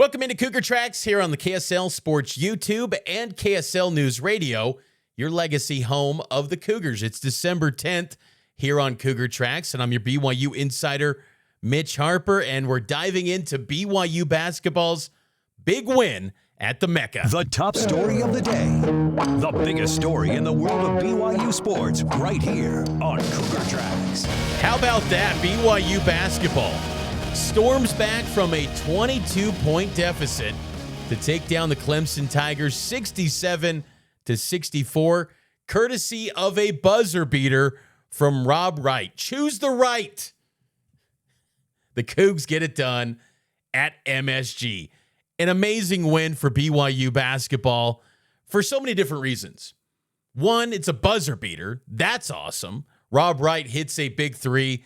Welcome into Cougar Tracks here on the KSL Sports YouTube and KSL News Radio, your legacy home of the Cougars. It's December 10th here on Cougar Tracks, and I'm your BYU insider, Mitch Harper, and we're diving into BYU Basketball's big win at the Mecca. The top story of the day. The biggest story in the world of BYU sports right here on Cougar Tracks. How about that? BYU Basketball storms back from a 22-point deficit to take down the Clemson Tigers 67-64, courtesy of a buzzer beater from Rob Wright. Choose the right. The Cougs get it done at MSG. An amazing win for BYU Basketball for so many different reasons. One, it's a buzzer beater. That's awesome. Rob Wright hits a big three.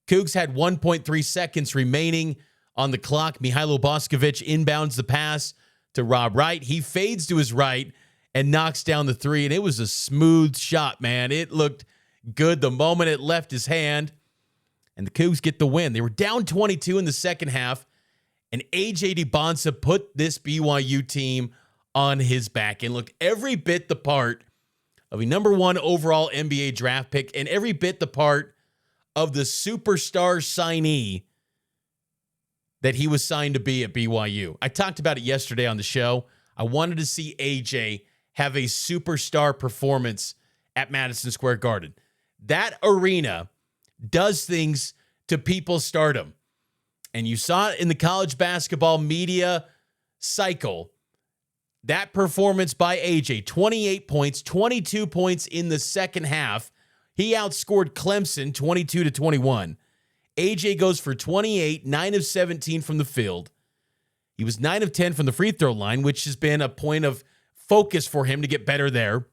Cougs had 1.3 seconds remaining on the clock. Mihailo Boskovic inbounds the pass to Rob Wright. He fades to his right and knocks down the three, and it was a smooth shot, man. It looked good the moment it left his hand, and the Cougs get the win. They were down 22 in the second half, and Dybantsa put this BYU team on his back and looked every bit the part of a number one overall NBA draft pick and every bit the part of the superstar signee that he was signed to be at BYU. I talked about it yesterday on the show. I wanted to see AJ have a superstar performance at Madison Square Garden. That arena does things to people's stardom. And you saw it in the college basketball media cycle. That performance by AJ, 28 points, 22 points in the second half. He outscored Clemson 22-21. AJ goes for 28, 9 of 17 from the field. He was 9 of 10 from the free throw line, which has been a point of focus for him to get better there.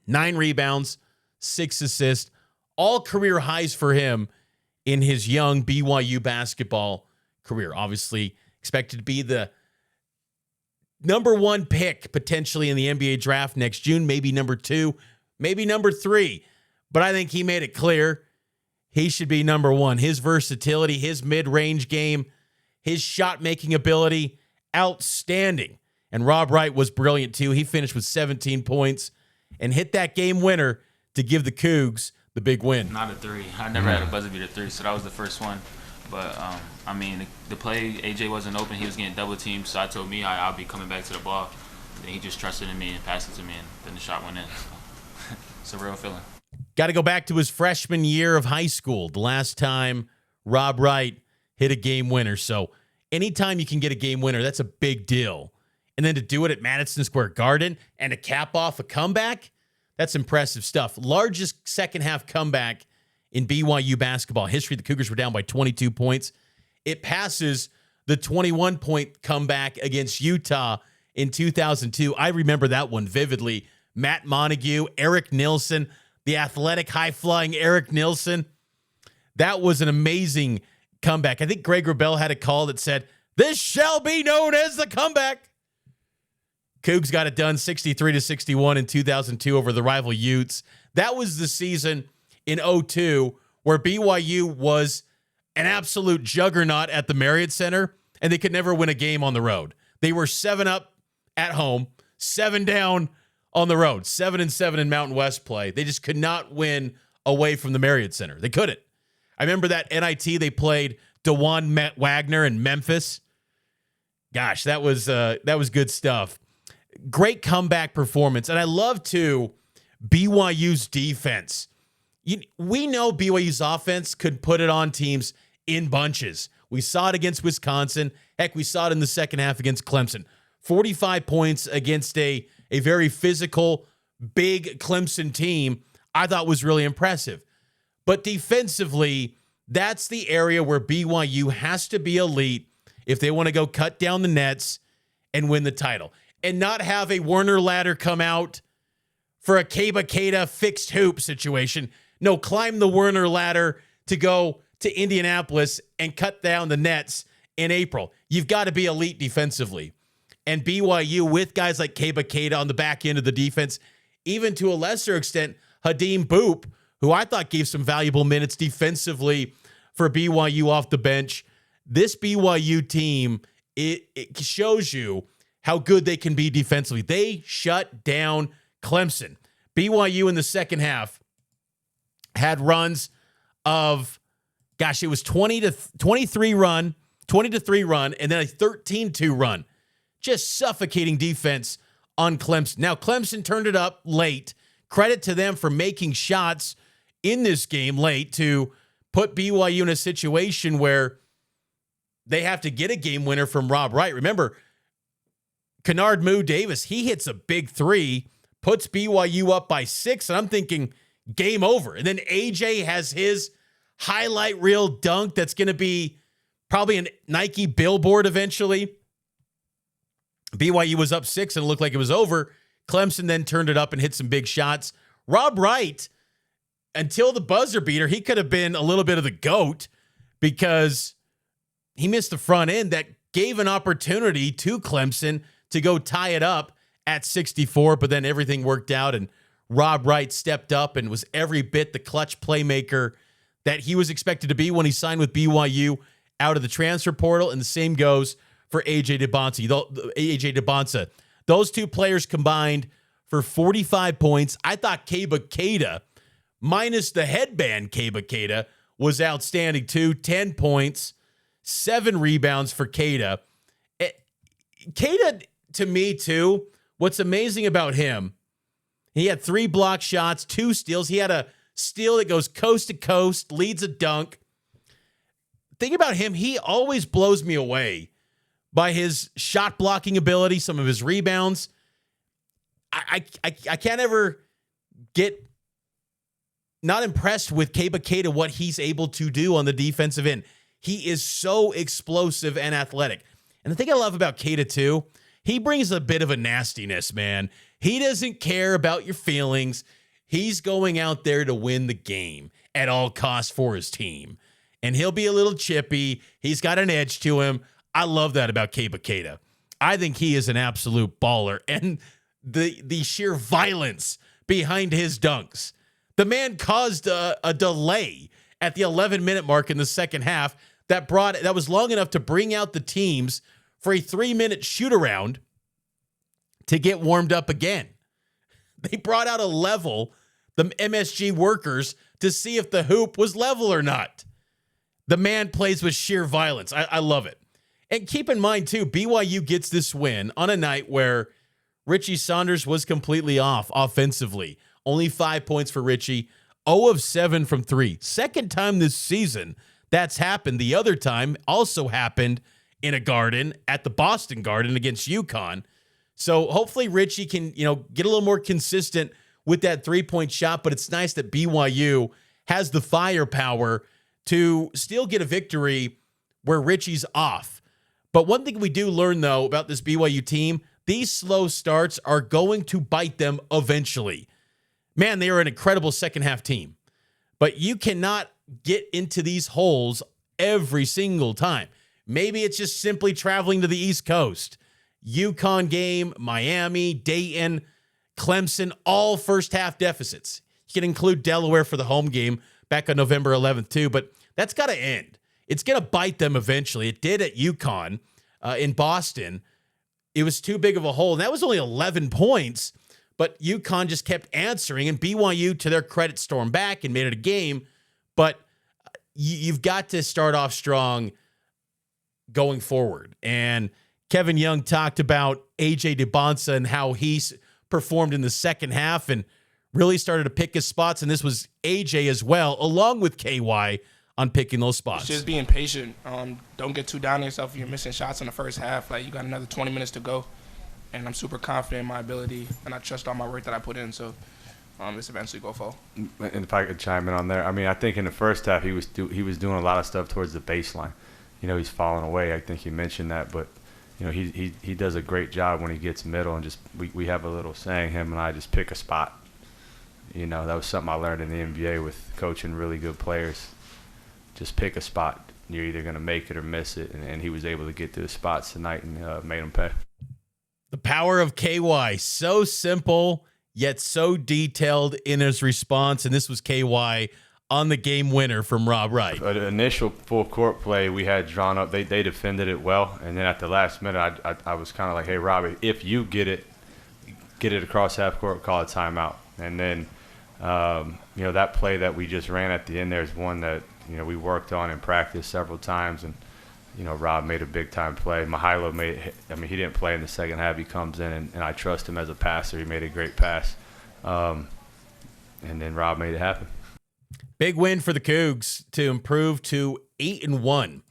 9 rebounds, 6 assists, all career highs for him in his young BYU basketball career. Obviously expected to be the number 1 pick potentially in the NBA draft next June, maybe number 2, maybe number 3. But I think he made it clear he should be number 1. His versatility, his mid-range game, his shot-making ability, outstanding. And Rob Wright was brilliant too. He finished with 17 points and hit that game winner to give the Cougs the big win. Not a three. I never had a buzzer beater three, so that was the first one. But, the play, AJ wasn't open. He was getting double teamed, so I told me I'll be coming back to the ball. And he just trusted in me and passed it to me, and then the shot went in. So it's a real feeling. Got to go back to his freshman year of high school, the last time Rob Wright hit a game winner. So anytime you can get a game winner, that's a big deal. And then to do it at Madison Square Garden and to cap off a comeback, that's impressive stuff. Largest second half comeback in BYU basketball history. The Cougars were down by 22 points. It passes the 21-point comeback against Utah in 2002. I remember that one vividly. Matt Montague, Eric Nilsson, the athletic, high-flying Eric Nilsson. That was an amazing comeback. I think Greg Wrubell had a call that said, "This shall be known as the comeback." Cougs got it done 63-61 in 2002 over the rival Utes. That was the season in 2002 where BYU was an absolute juggernaut at the Marriott Center, and they could never win a game on the road. They were 7 up at home, 7 down on the road, 7-7 in Mountain West play. They just could not win away from the Marriott Center. They couldn't. I remember that NIT they played DeJuan Wagner in Memphis. Gosh, that was good stuff. Great comeback performance. And I love, too, BYU's defense. We know BYU's offense could put it on teams in bunches. We saw it against Wisconsin. Heck, we saw it in the second half against Clemson. 45 points against a very physical, big Clemson team, I thought was really impressive. But defensively, that's the area where BYU has to be elite if they want to go cut down the nets and win the title. And not have a Werner ladder come out for a Keba Keita fixed hoop situation. No, climb the Werner ladder to go to Indianapolis and cut down the nets in April. You've got to be elite defensively. And BYU, with guys like Keba Keita on the back end of the defense, even to a lesser extent, Hadim Boop, who I thought gave some valuable minutes defensively for BYU off the bench. This BYU team it shows you how good they can be defensively. They shut down Clemson. BYU in the second half had runs of, it was 20-3 run, 20-3 run, and then a 13-2 run. Just suffocating defense on Clemson. Now, Clemson turned it up late. Credit to them for making shots in this game late to put BYU in a situation where they have to get a game winner from Rob Wright. Remember, Kennard Moo Davis, he hits a big three, puts BYU up by 6, and I'm thinking game over. And then AJ has his highlight reel dunk that's going to be probably a Nike billboard eventually. BYU was up 6 and it looked like it was over. Clemson then turned it up and hit some big shots. Rob Wright, until the buzzer beater, he could have been a little bit of the GOAT because he missed the front end that gave an opportunity to Clemson to go tie it up at 64, but then everything worked out and Rob Wright stepped up and was every bit the clutch playmaker that he was expected to be when he signed with BYU out of the transfer portal, and the same goes for AJ Dybantsa. Those two players combined for 45 points. I thought Keita, minus the headband Keita, was outstanding too. 10 points, 7 rebounds for Keita. Keita, to me too, what's amazing about him, he had 3 block shots, 2 steals. He had a steal that goes coast to coast, leads a dunk. Thing about him, he always blows me away by his shot blocking ability, some of his rebounds. I can't ever get not impressed with Keita, what he's able to do on the defensive end. He is so explosive and athletic. And the thing I love about Keita too, he brings a bit of a nastiness, man. He doesn't care about your feelings. He's going out there to win the game at all costs for his team. And he'll be a little chippy. He's got an edge to him. I love that about Keita. I think he is an absolute baller. And the sheer violence behind his dunks. The man caused a delay at the 11-minute mark in the second half that was long enough to bring out the teams for a 3-minute shoot-around to get warmed up again. They brought out a level, the MSG workers, to see if the hoop was level or not. The man plays with sheer violence. I love it. And keep in mind, too, BYU gets this win on a night where Richie Saunders was completely off offensively. Only 5 points for Richie. 0 of 7 from 3. Second time this season that's happened. The other time also happened in a Garden at the Boston Garden against UConn. So hopefully Richie can, get a little more consistent with that 3-point shot, but it's nice that BYU has the firepower to still get a victory where Richie's off. But one thing we do learn, though, about this BYU team, these slow starts are going to bite them eventually. Man, they are an incredible second-half team. But you cannot get into these holes every single time. Maybe it's just simply traveling to the East Coast. UConn game, Miami, Dayton, Clemson, all first-half deficits. You can include Delaware for the home game back on November 11th, too, but that's got to end. It's going to bite them eventually. It did at UConn in Boston. It was too big of a hole, and that was only 11 points, but UConn just kept answering, and BYU, to their credit, stormed back and made it a game. But you've got to start off strong going forward. And Kevin Young talked about AJ Dybantsa and how he's performed in the second half and really started to pick his spots, and this was AJ as well, along with KY, on picking those spots. Just being patient. Don't get too down on yourself if you're missing shots in the first half. Like, you got another 20 minutes to go, and I'm super confident in my ability, and I trust all my work that I put in, so it's eventually go fall. And if I could chime in on there, I think in the first half he was doing a lot of stuff towards the baseline. He's falling away. I think he mentioned that, but he does a great job when he gets middle, and just we have a little saying, him and I just pick a spot. That was something I learned in the NBA with coaching really good players. Just pick a spot. You're either going to make it or miss it, and he was able to get to the spots tonight and made them pay. The power of KY, so simple yet so detailed in his response, and this was KY on the game winner from Rob Wright. An initial full court play we had drawn up, they defended it well, and then at the last minute, I was kind of like, hey, Rob, if you get it across half court, call a timeout. And then, that play that we just ran at the end there is one that, we worked on in practice several times, and, Rob made a big-time play. Mihailo he didn't play in the second half. He comes in, and I trust him as a passer. He made a great pass. And then Rob made it happen. Big win for the Cougs to improve to 8-1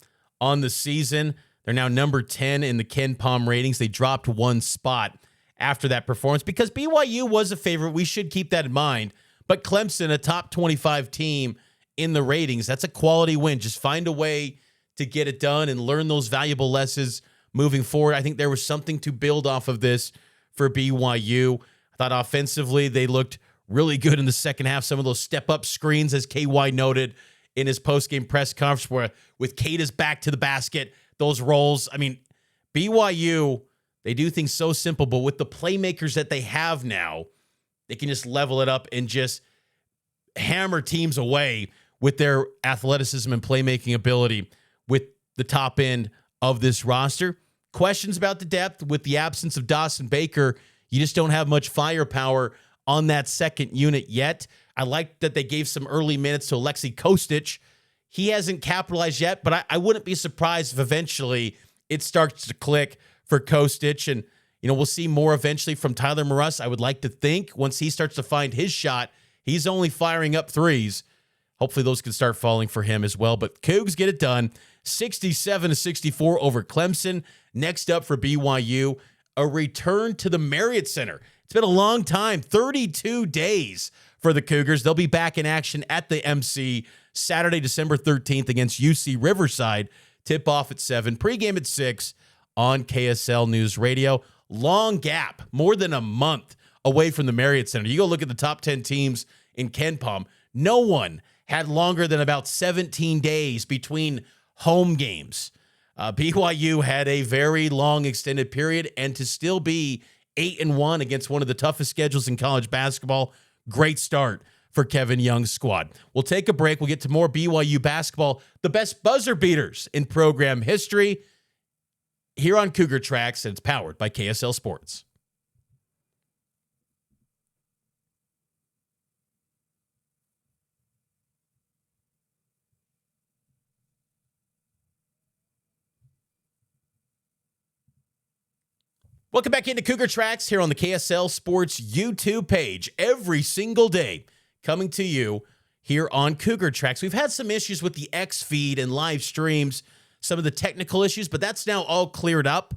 on the season. They're now number 10 in the Ken Pom ratings. They dropped one spot after that performance because BYU was a favorite. We should keep that in mind. But Clemson, a top 25 team in the ratings, that's a quality win. Just find a way to get it done and learn those valuable lessons moving forward. I think there was something to build off of this for BYU. I thought offensively they looked really good in the second half. Some of those step-up screens, as KY noted in his post-game press conference, where with Kata's back to the basket, those rolls. I mean, BYU, they do things so simple, but with the playmakers that they have now, they can just level it up and just hammer teams away with their athleticism and playmaking ability with the top end of this roster. Questions about the depth with the absence of Dawson Baker. You just don't have much firepower on that second unit yet. I like that they gave some early minutes to Alexei Kostic. He hasn't capitalized yet, but I wouldn't be surprised if eventually it starts to click for Kostic. And, we'll see more eventually from Tyler Morris. I would like to think once he starts to find his shot, he's only firing up threes. Hopefully those can start falling for him as well. But Cougs get it done, 67-64 over Clemson. Next up for BYU, a return to the Marriott Center. It's been a long time, 32 days for the Cougars. They'll be back in action at the MC Saturday, December 13th against UC Riverside. Tip-off at 7, pregame at 6 on KSL NewsRadio. Long gap, more than a month away from the Marriott Center. You go look at the top 10 teams in Ken Pom. No one had longer than about 17 days between home games. BYU had a very long extended period, and to still be 8-1 against one of the toughest schedules in college basketball, great start for Kevin Young's squad. We'll take a break. We'll get to more BYU basketball, the best buzzer beaters in program history, here on Cougar Tracks, and it's powered by KSL Sports. Welcome back into Cougar Tracks here on the KSL Sports YouTube page every single day, coming to you here on Cougar Tracks. We've had some issues with the X feed and live streams, some of the technical issues, but that's now all cleared up.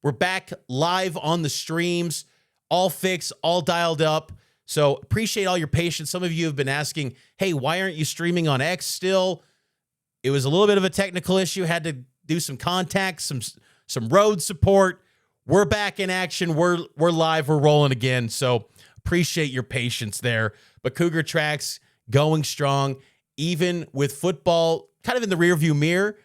We're back live on the streams, all fixed, all dialed up. So appreciate all your patience. Some of you have been asking, hey, why aren't you streaming on X still? It was a little bit of a technical issue. Had to do some contacts, some road support. We're back in action. We're live. We're rolling again. So appreciate your patience there. But Cougar Tracks going strong, even with football kind of in the rearview mirror,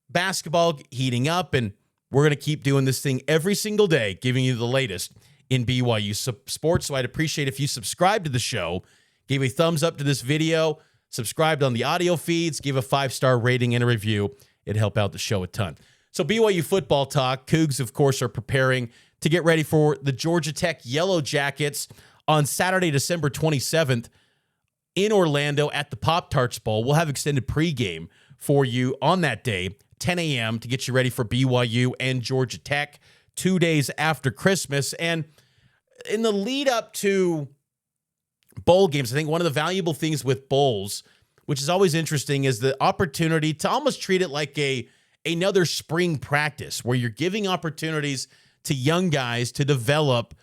basketball heating up, and we're going to keep doing this thing every single day, giving you the latest in BYU sports. So I'd appreciate if you subscribe to the show, gave a thumbs up to this video, subscribed on the audio feeds, give a 5-star rating and a review. It'd help out the show a ton. So BYU football talk. Cougs, of course, are preparing to get ready for the Georgia Tech Yellow Jackets on Saturday, December 27th in Orlando at the Pop-Tarts Bowl. We'll have extended pregame for you on that day, 10 a.m., to get you ready for BYU and Georgia Tech 2 days after Christmas. And in the lead up to bowl games, I think one of the valuable things with bowls, which is always interesting, is the opportunity to almost treat it like another spring practice where you're giving opportunities to young guys to develop.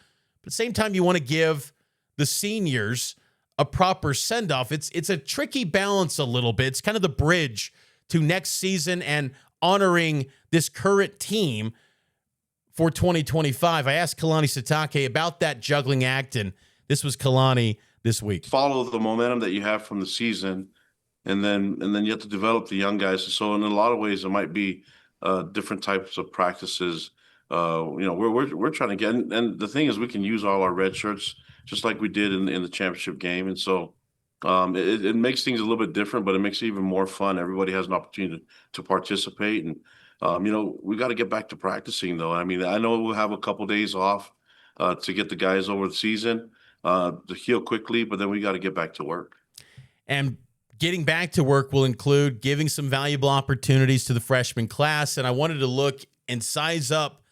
But at the same time, you want to give the seniors a proper send-off. It's a tricky balance a little bit. It's kind of the bridge to next season and honoring this current team for 2025. I asked Kalani Sitake about that juggling act, and this was Kalani this week. Follow the momentum that you have from the season, and then you have to develop the young guys. So in a lot of ways, it might be different types of practices. We're trying to get, and the thing is, we can use all our red shirts just like we did in the championship game. And so It makes things a little bit different, but it makes it even more fun. Everybody has an opportunity to participate. And, we got to get back to practicing, though. I mean, I know we'll have a couple days off to get the guys over the season to heal quickly, but then we got to get back to work. And getting back to work will include giving some valuable opportunities to the freshman class. And I wanted to look and size up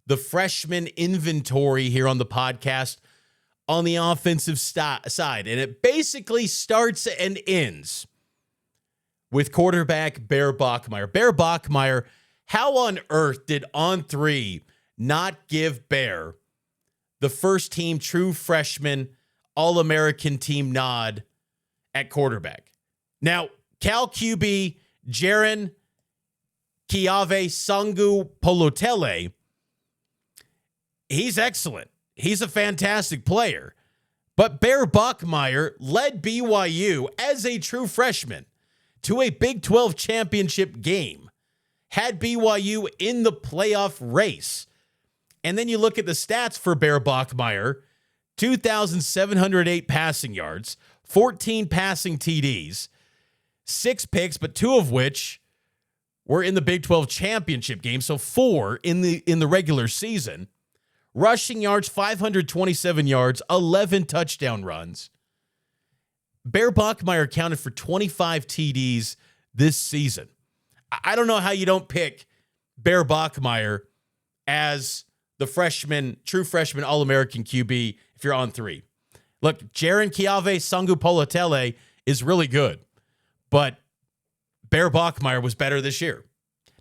the freshman inventory here on the podcast on the offensive side. And it basically starts and ends with quarterback Bear Bachmeier. Bear Bachmeier, how on earth did On3 not give Bear the first team true freshman All-American team nod at quarterback? Now, Cal QB Jaren Kiave Sangu Polotele, he's excellent. He's a fantastic player. But Bear Bachmeier led BYU as a true freshman to a Big 12 championship game, had BYU in the playoff race. And then you look at the stats for Bear Bachmeier, 2,708 passing yards, 14 passing TDs, 6 picks, but 2 of which were in the Big 12 championship game, so 4 in the regular season. Rushing yards, 527 yards, 11 touchdown runs. Bear Bachmeier accounted for 25 TDs this season. I don't know how you don't pick Bear Bachmeier as the true freshman All-American QB if you're On3. Look, Jaren Kiave Sangu Polotele is really good, but Bear Bachmeier was better this year.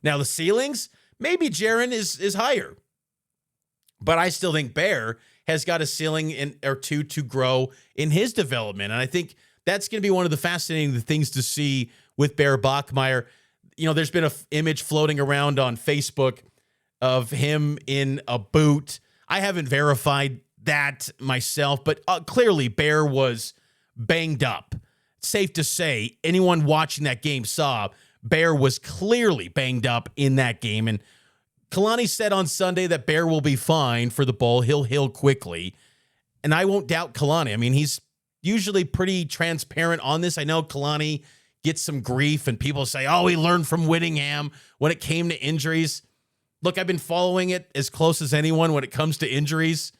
Now, the ceilings, maybe Jaren is higher, but I still think Bear has got a ceiling or two to grow in his development. And I think that's going to be one of the fascinating things to see with Bear Bachmeier. There's been an image floating around on Facebook of him in a boot. I haven't verified that myself, but clearly Bear was banged up. It's safe to say anyone watching that game saw Bear was clearly banged up in that game. And Kalani said on Sunday that Bear will be fine for the bowl. He'll heal quickly. And I won't doubt Kalani. I mean, he's usually pretty transparent on this. I know Kalani gets some grief and people say, oh, he learned from Whittingham when it came to injuries. Look, I've been following it as close as anyone when it comes to injuries.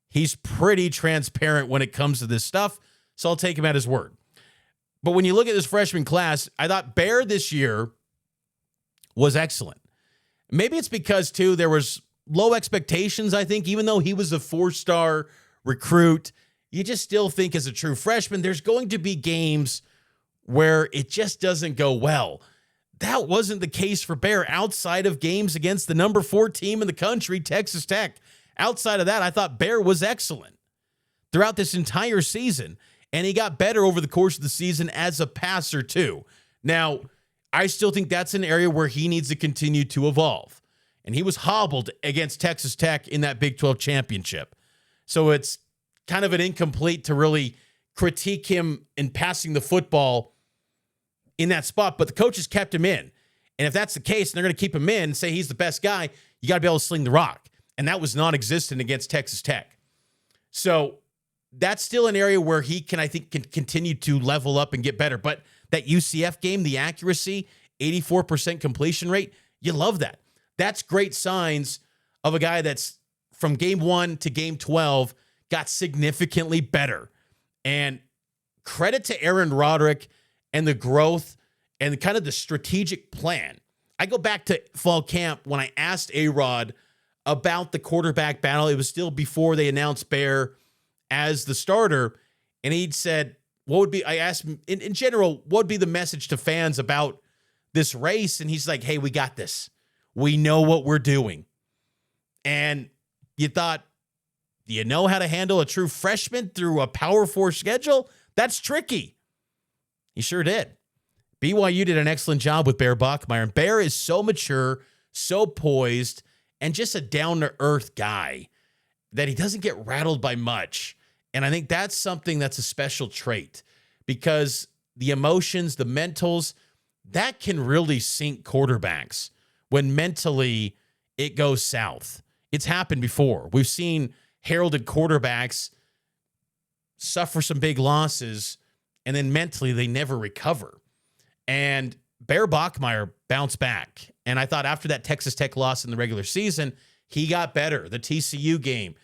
He's pretty transparent when it comes to this stuff, so I'll take him at his word. But when you look at this freshman class, I thought Bear this year was excellent. Maybe it's because, too, there was low expectations, I think, even though he was a 4-star recruit. You just still think as a true freshman, there's going to be games where it just doesn't go well. That wasn't the case for Bear outside of games against the number 4 team in the country, Texas Tech. Outside of that, I thought Bear was excellent throughout this entire season, and he got better over the course of the season as a passer, too. Now, I still think that's an area where he needs to continue to evolve. And he was hobbled against Texas Tech in that Big 12 championship. So it's kind of an incomplete to really critique him in passing the football in that spot. But the coaches kept him in. And if that's the case, and they're going to keep him in and say he's the best guy, you got to be able to sling the rock. And that was non-existent against Texas Tech. So that's still an area where he can continue to level up and get better. But that UCF game, the accuracy, 84% completion rate, you love that. That's great signs of a guy that's from game 1 to game 12 got significantly better. And credit to Aaron Roderick and the growth and kind of the strategic plan. I go back to fall camp when I asked A-Rod about the quarterback battle. It was still before they announced Bear as the starter. And he'd said, I asked him in general, what would be the message to fans about this race? And he's like, hey, we got this. We know what we're doing. And you thought, do you know how to handle a true freshman through a Power 4 schedule? That's tricky. He sure did. BYU did an excellent job with Bear Bachmeier. And Bear is so mature, so poised, and just a down-to-earth guy that he doesn't get rattled by much. And I think that's something that's a special trait because the emotions, the mentals, that can really sink quarterbacks when mentally it goes south. It's happened before. We've seen heralded quarterbacks suffer some big losses and then mentally they never recover. And Bear Bachmeier bounced back. And I thought after that Texas Tech loss in the regular season, he got better. The TCU game,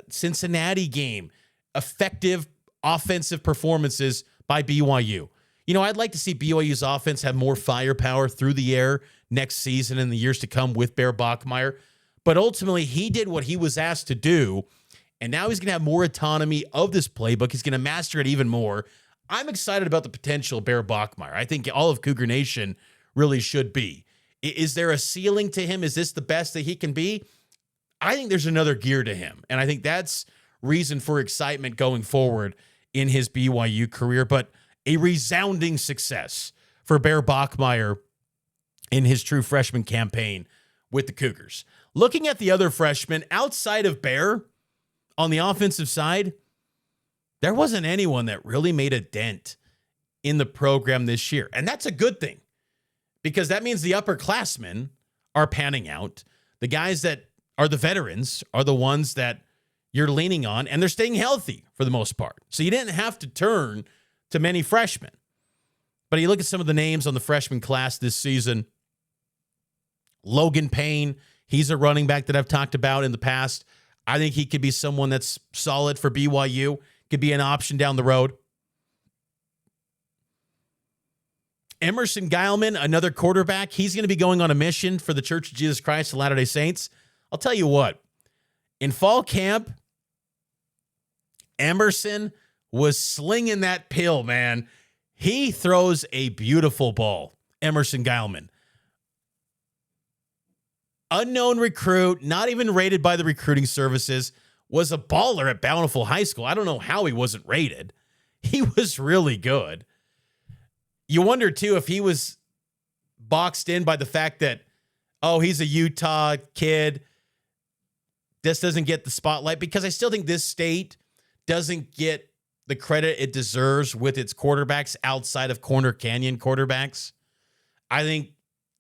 Cincinnati game, effective offensive performances by BYU. You know, I'd like to see BYU's offense have more firepower through the air next season and the years to come with Bear Bachmeier. But ultimately, he did what he was asked to do, and now he's going to have more autonomy of this playbook. He's going to master it even more. I'm excited about the potential of Bear Bachmeier. I think all of Cougar Nation really should be. Is there a ceiling to him? Is this the best that he can be? I think there's another gear to him, and I think that's reason for excitement going forward in his BYU career. But a resounding success for Bear Bachmeier in his true freshman campaign with the Cougars. Looking at the other freshmen, outside of Bear, on the offensive side, there wasn't anyone that really made a dent in the program this year. And that's a good thing, because that means the upperclassmen are panning out. The guys that are the veterans are the ones that you're leaning on, and they're staying healthy for the most part. So you didn't have to turn to many freshmen. But you look at some of the names on the freshman class this season. Logan Payne, he's a running back that I've talked about in the past. I think he could be someone that's solid for BYU, could be an option down the road. Emerson Geilman, another quarterback, he's going to be going on a mission for the Church of Jesus Christ of Latter-day Saints. I'll tell you what, in fall camp, Emerson was slinging that pill, man. He throws a beautiful ball, Emerson Geilman. Unknown recruit, not even rated by the recruiting services, was a baller at Bountiful High School. I don't know how he wasn't rated. He was really good. You wonder, too, if he was boxed in by the fact that, oh, he's a Utah kid. This doesn't get the spotlight, because I still think this state doesn't get the credit it deserves with its quarterbacks outside of Corner Canyon quarterbacks. I think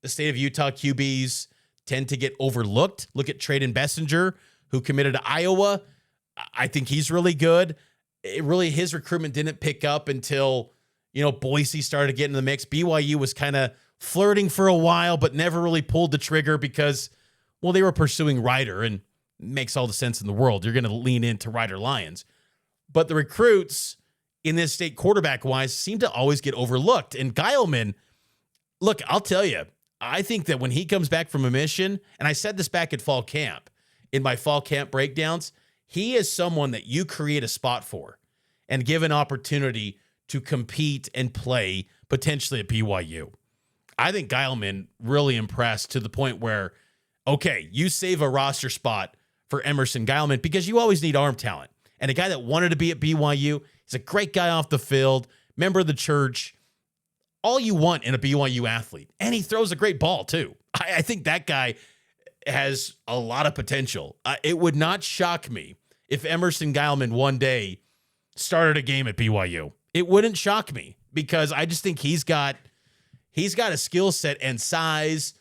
the state of Utah QBs tend to get overlooked. Look at Trayden Bessinger, who committed to Iowa. I think he's really good. His recruitment didn't pick up until, Boise started getting in the mix. BYU was kind of flirting for a while, but never really pulled the trigger because, well, they were pursuing Ryder, and it makes all the sense in the world. You're going to lean into Ryder Lions. But the recruits in this state quarterback-wise seem to always get overlooked. And Geilman, look, I'll tell you, I think that when he comes back from a mission, and I said this back at fall camp, in my fall camp breakdowns, he is someone that you create a spot for and give an opportunity to compete and play potentially at BYU. I think Geilman really impressed to the point where, okay, you save a roster spot for Emerson Geilman because you always need arm talent. And a guy that wanted to be at BYU, he's a great guy off the field, member of the church, all you want in a BYU athlete. And he throws a great ball, too. I think that guy has a lot of potential. It would not shock me if Emerson Geilman one day started a game at BYU. It wouldn't shock me, because I just think he's got a skill set and size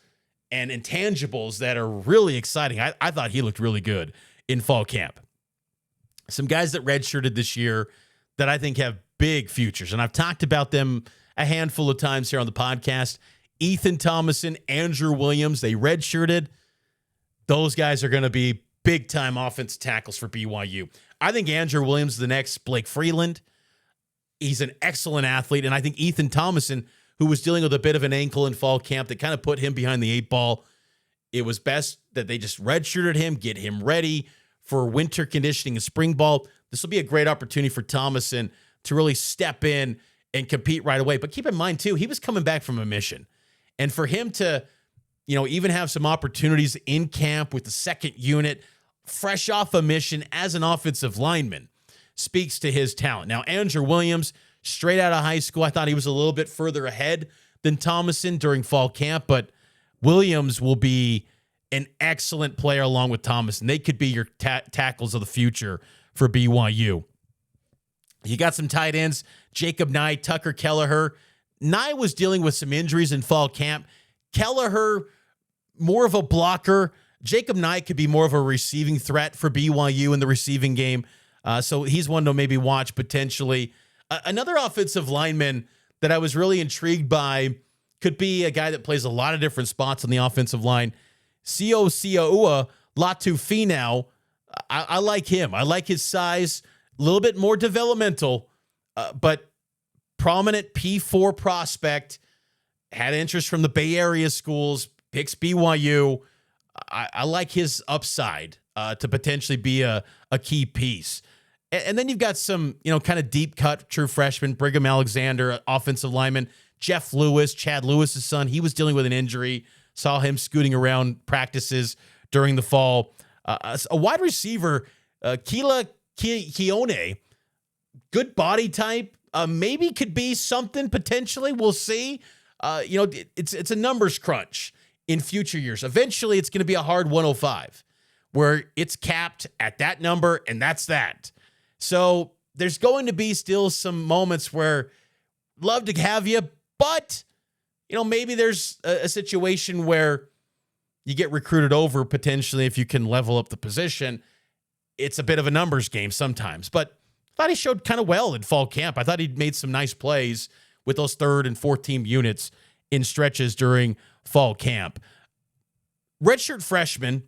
and intangibles that are really exciting. I thought he looked really good in fall camp. Some guys that redshirted this year that I think have big futures, and I've talked about them a handful of times here on the podcast. Ethan Thomason, Andrew Williams, they redshirted. Those guys are going to be big-time offensive tackles for BYU. I think Andrew Williams is the next Blake Freeland. He's an excellent athlete, and I think Ethan Thomason, who was dealing with a bit of an ankle in fall camp that kind of put him behind the eight ball, it was best that they just redshirted him, get him ready for winter conditioning and spring ball. This will be a great opportunity for Thomason to really step in and compete right away. But keep in mind, too, he was coming back from a mission. And for him to, even have some opportunities in camp with the second unit, fresh off a mission as an offensive lineman, speaks to his talent. Now, Andrew Williams, straight out of high school, I thought he was a little bit further ahead than Thomason during fall camp, but Williams will be an excellent player along with Thomason. They could be your tackles of the future for BYU. You got some tight ends, Jacob Nye, Tucker Kelleher. Nye was dealing with some injuries in fall camp. Kelleher, more of a blocker. Jacob Nye could be more of a receiving threat for BYU in the receiving game. So he's one to maybe watch potentially. Another offensive lineman that I was really intrigued by could be a guy that plays a lot of different spots on the offensive line. Sio Siaua Latu Finau. I like him. I like his size, a little bit more developmental, but prominent P4 prospect, had interest from the Bay Area schools, picks BYU. I like his upside to potentially be a key piece. And then you've got some, kind of deep cut true freshman, Brigham Alexander, offensive lineman, Jeff Lewis, Chad Lewis's son. He was dealing with an injury. Saw him scooting around practices during the fall. A wide receiver, Kila Kione, good body type, maybe could be something potentially. We'll see. It's a numbers crunch in future years. Eventually, it's going to be a hard 105 where it's capped at that number, and that's that. So there's going to be still some moments where love to have you, but, maybe there's a situation where you get recruited over potentially if you can level up the position. It's a bit of a numbers game sometimes, but I thought he showed kind of well in fall camp. I thought he'd made some nice plays with those third and fourth team units in stretches during fall camp. Redshirt freshman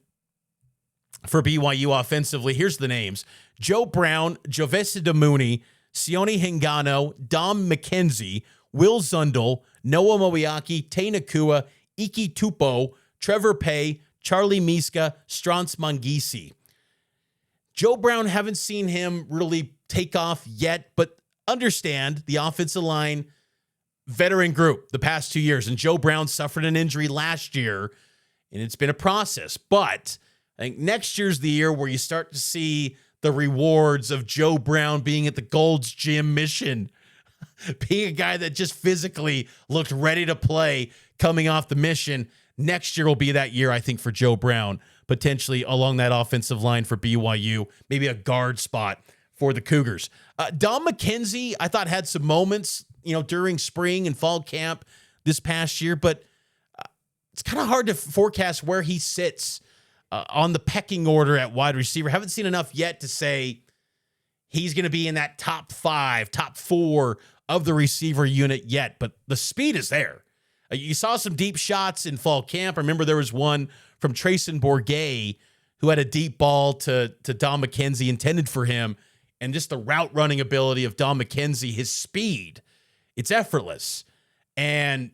for BYU offensively, here's the names: Joe Brown, Jovesa Damuni, Sione Hingano, Dom McKenzie, Will Zundel, Noah Moiaki, Tay Nakua, Iki Tupo, Trevor Pay, Charlie Miska, Strance Mangisi. Joe Brown, haven't seen him really take off yet, but understand the offensive line veteran group the past 2 years. And Joe Brown suffered an injury last year, and it's been a process. But I think next year's the year where you start to see the rewards of Joe Brown being at the Gold's Gym mission, being a guy that just physically looked ready to play coming off the mission. Next year will be that year, I think, for Joe Brown, potentially along that offensive line for BYU, maybe a guard spot for the Cougars. Dom McKenzie, I thought, had some moments, during spring and fall camp this past year, but it's kind of hard to forecast where he sits on the pecking order at wide receiver. Haven't seen enough yet to say he's going to be in that top 5, top 4 of the receiver unit yet, but the speed is there. You saw some deep shots in fall camp. I remember there was one from Trayson Bourget who had a deep ball to Dom McKenzie intended for him, and just the route running ability of Dom McKenzie, his speed, it's effortless, and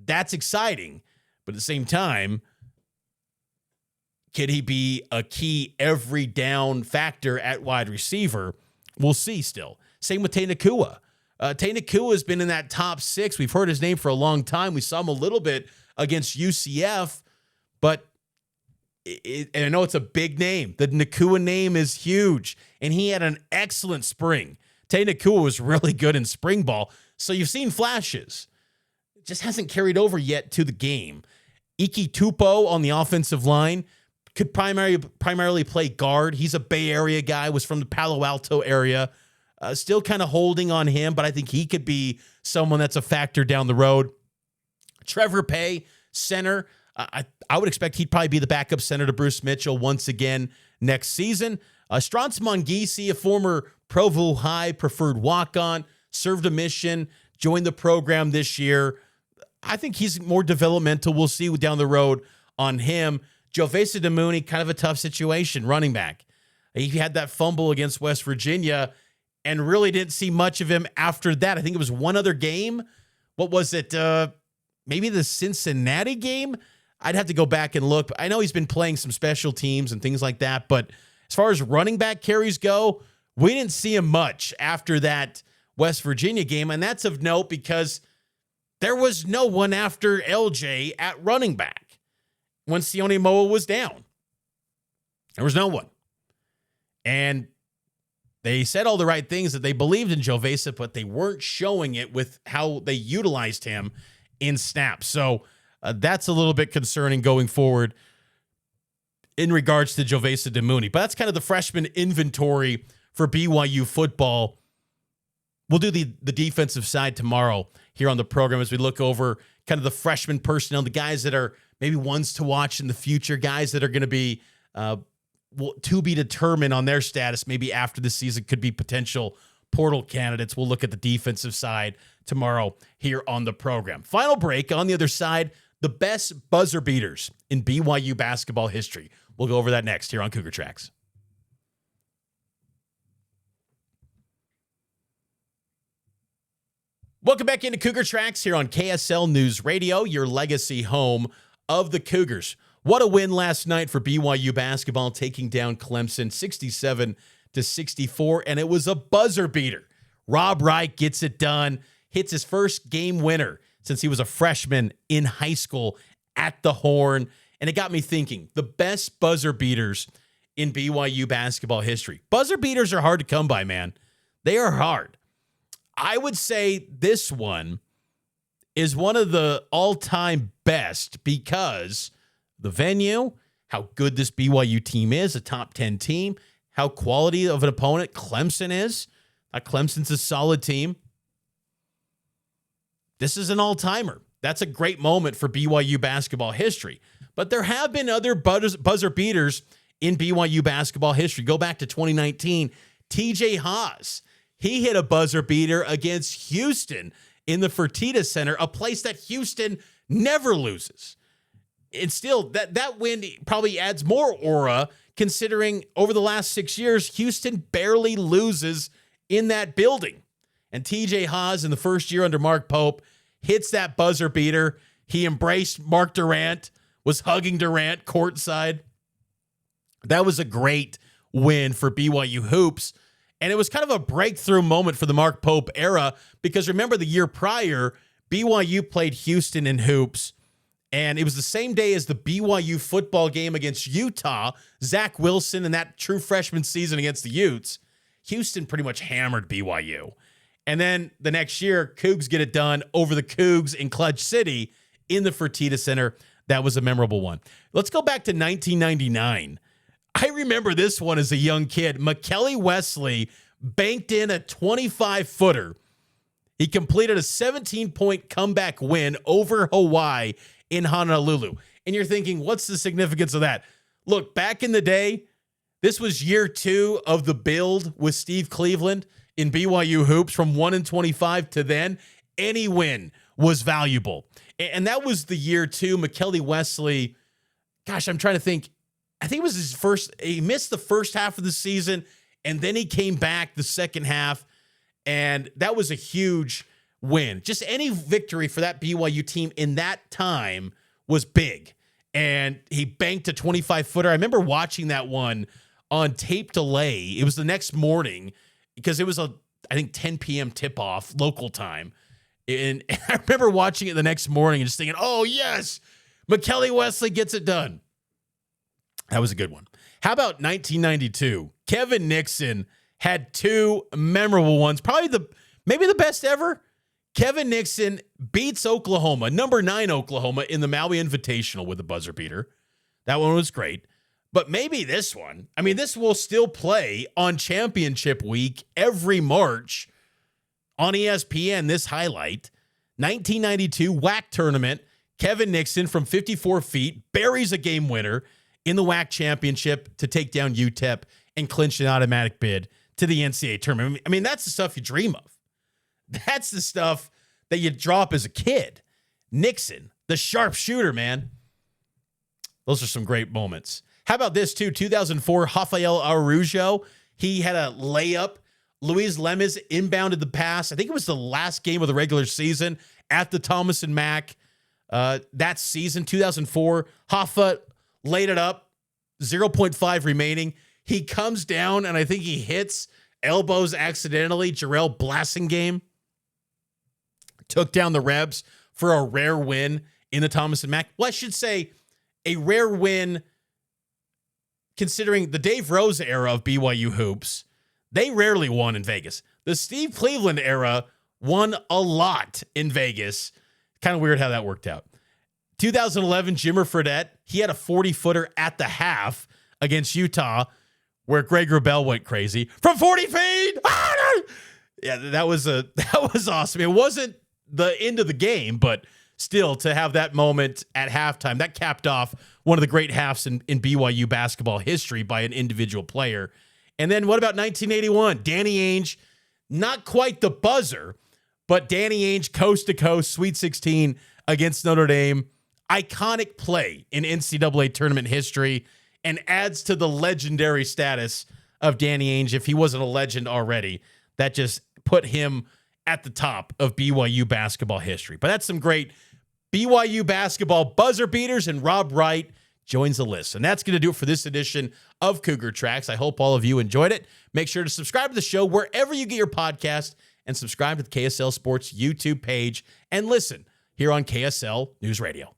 that's exciting. But at the same time, could he be a key every down factor at wide receiver? We'll see still. Same with Tay Nakua. Tay Nakua has been in that top 6. We've heard his name for a long time. We saw him a little bit against UCF, but and I know it's a big name. The Nakua name is huge, and he had an excellent spring. Tay Nakua was really good in spring ball, so you've seen flashes. It just hasn't carried over yet to the game. Iki Tupo on the offensive line could primarily play guard. He's a Bay Area guy, was from the Palo Alto area. Still kind of holding on him, but I think he could be someone that's a factor down the road. Trevor Pay, center. I would expect he'd probably be the backup center to Bruce Mitchell once again next season. Strance Mangisi, a former Provo High preferred walk-on, served a mission, joined the program this year. I think he's more developmental. We'll see down the road on him. Jovesa Damuni, kind of a tough situation, running back. He had that fumble against West Virginia and really didn't see much of him after that. I think it was one other game. What was it? Maybe the Cincinnati game? I'd have to go back and look. I know he's been playing some special teams and things like that, but as far as running back carries go, we didn't see him much after that West Virginia game, and that's of note because there was no one after LJ at running back when Sione Moa was down. There was no one. And they said all the right things, that they believed in Jovesa, but they weren't showing it with how they utilized him in snaps. So that's a little bit concerning going forward in regards to Jovesa Damuni. But that's kind of the freshman inventory for BYU football. We'll do the defensive side tomorrow here on the program as we look over kind of the freshman personnel, the guys that are maybe ones to watch in the future, guys that are going to be to be determined on their status maybe after the season, could be potential portal candidates. We'll look at the defensive side tomorrow here on the program. Final break. On the other side, the best buzzer beaters in BYU basketball history. We'll go over that next here on Cougar Tracks. Welcome back into Cougar Tracks here on KSL News Radio, your legacy home of the Cougars. What a win last night for BYU basketball, taking down Clemson 67-64, and it was a buzzer beater. Rob Wright gets it done, hits his first game winner since he was a freshman in high school at the Horn, and it got me thinking, the best buzzer beaters in BYU basketball history. Buzzer beaters are hard to come by, man. They are hard. I would say this one is one of the all-time best because the venue, how good this BYU team is, a top 10 team, how quality of an opponent Clemson is. Clemson's a solid team. This is an all-timer. That's a great moment for BYU basketball history. But there have been other buzzer beaters in BYU basketball history. Go back to 2019, TJ Haas. He hit a buzzer beater against Houston in the Fertitta Center, a place that Houston never loses. And still, that win probably adds more aura, considering over the last 6 years, Houston barely loses in that building. And TJ Haas, in the first year under Mark Pope, hits that buzzer beater. He embraced Mark Durant, was hugging Durant courtside. That was a great win for BYU hoops. And it was kind of a breakthrough moment for the Mark Pope era because remember the year prior, BYU played Houston in hoops, and it was the same day as the BYU football game against Utah. Zach Wilson and that true freshman season against the Utes, Houston pretty much hammered BYU. And then the next year, Cougs get it done over the Cougs in Clutch City in the Fertitta Center. That was a memorable one. Let's go back to 1999. I remember this one as a young kid. McKelly Wesley banked in a 25-footer. He completed a 17-point comeback win over Hawaii in Honolulu. And you're thinking, what's the significance of that? Look, back in the day, this was year 2 of the build with Steve Cleveland in BYU hoops from 1-25 to then. Any win was valuable. And that was the year 2. McKelly Wesley, gosh, I'm trying to think. I think it was his first, he missed the first half of the season, and then he came back the second half, and that was a huge win. Just any victory for that BYU team in that time was big, and he banked a 25-footer. I remember watching that one on tape delay. It was the next morning because it was I think 10 p.m. tip-off local time, and I remember watching it the next morning and just thinking, oh, yes, McKelly Wesley gets it done. That was a good one. How about 1992? Kevin Nixon had 2 memorable ones, maybe the best ever. Kevin Nixon beats Oklahoma, number 9 Oklahoma, in the Maui Invitational with a buzzer beater. That one was great. But maybe this one. I mean, this will still play on championship week every March on ESPN, this highlight. 1992 WAC tournament. Kevin Nixon from 54 feet buries a game winner in the WAC championship to take down UTEP and clinch an automatic bid to the NCAA tournament. I mean, that's the stuff you dream of. That's the stuff that you drop as a kid. Nixon, the sharpshooter, man. Those are some great moments. How about this, too? 2004, Rafael Araujo. He had a layup. Luis Lemes inbounded the pass. I think it was the last game of the regular season at the Thomas and Mack. That season, 2004, Hoffa laid it up, 0.5 remaining. He comes down, and I think he hits elbows accidentally. Jarrell Blassingame took down the Rebs for a rare win in the Thomas and Mack. Well, I should say a rare win considering the Dave Rose era of BYU hoops. They rarely won in Vegas. The Steve Cleveland era won a lot in Vegas. Kind of weird how that worked out. 2011, Jimmer Fredette, he had a 40-footer at the half against Utah where Greg Wrubell went crazy. From 40 feet! Yeah, that was awesome. It wasn't the end of the game, but still to have that moment at halftime, that capped off one of the great halves in BYU basketball history by an individual player. And then what about 1981? Danny Ainge Not quite the buzzer, but Danny Ainge coast to coast, Sweet 16 against Notre Dame. Iconic play in NCAA tournament history and adds to the legendary status of Danny Ainge if he wasn't a legend already. That just put him at the top of BYU basketball history. But that's some great BYU basketball buzzer beaters, and Rob Wright joins the list. And that's going to do it for this edition of Cougar Tracks. I hope all of you enjoyed it. Make sure to subscribe to the show wherever you get your podcast and subscribe to the KSL Sports YouTube page and listen here on KSL News Radio.